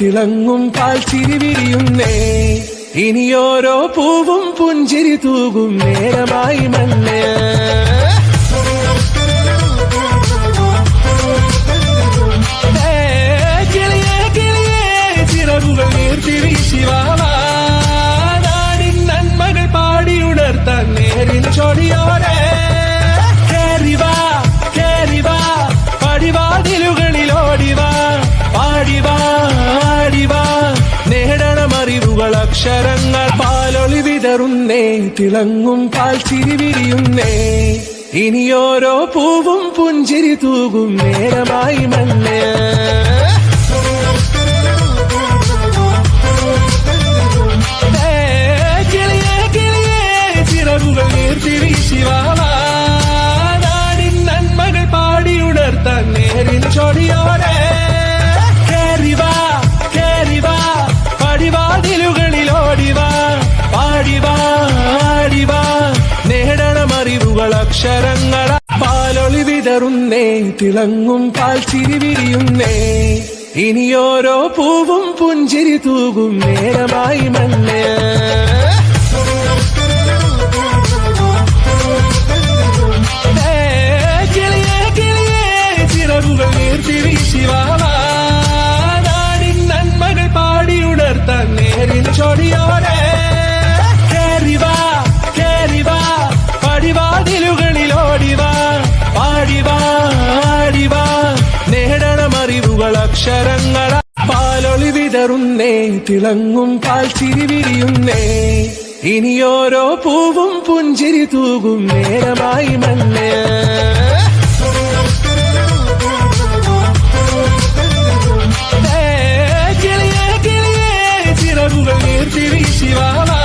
തിളങ്ങും പാൽച്ചിരി വിരിയുന്നേ. ഇനിയോരോ പൂവും പുഞ്ചിരി തൂകും നേരമായി മണ്ണ്. കിളിയേ കിളിയേ ചിറകുകൾ നീർത്തി വീശിവാവാ. നാടിൻ നന്മകൾ പാടിയുണർത്താൻ നേരിൻ ചൊടിയോടെ. കേറിവാ കേറിവാ പടിവാതിലുകളിലോടിവാ. പാടിവാ ആടിവാ നേടണമറിവുകൾ അക്ഷരങ്ങൾ. പാലൊളി വിതറുന്നേ തിളങ്ങും പാൽച്ചിരി വിരിയുന്നേ. ഇനിയോരോ പൂവും പുഞ്ചിരി തൂകും നേരമായി മണ്ണ്. കിളിയേ കിളിയേ ചിറകുകൾ നീർത്തി വീശിവാവാ. നാടിൻ നന്മകൾ പാടിയുണർത്താൻ നേരിൻ ചൊടിയോടെ. കേറിവാ കേറിവാ പടിവാതിലുകളിലോടിവാ. പാടിവാ ആടിവാ നേടണമറിവുകൾ അക്ഷരങ്ങൾ. പാലൊളി വിതറുന്നേ തിളങ്ങും പാൽച്ചിരി വിരിയുന്നേ. ഇനിയോരോ പൂവും പുഞ്ചിരി തൂകും നേരമായി മണ്ണ്. കിളിയേ കിളിയേ ചിറകുകൾ നീർത്തി വീശിവാവാ. നാടിൻ നന്മകൾ പാടിയുണർത്താൻ നേരിൻ ചൊടിയോടെ. കേറിവാ കേറിവാ പടിവാതിലുകളിലോടിവാ. പാടിവാ ആടിവാ നേടണമറിവുകൾ അക്ഷരങ്ങൾ. പാലൊളി വിതറുന്നേ തിളങ്ങും പാൽച്ചിരി വിരിയുന്നേ. ഇനിയോരോ പൂവും പുഞ്ചിരി തൂകും നേരമായി മണ്ണ്. കിളിയേ കിളിയേ ചിറകുകൾ നീർത്തി വീശിവാവാ.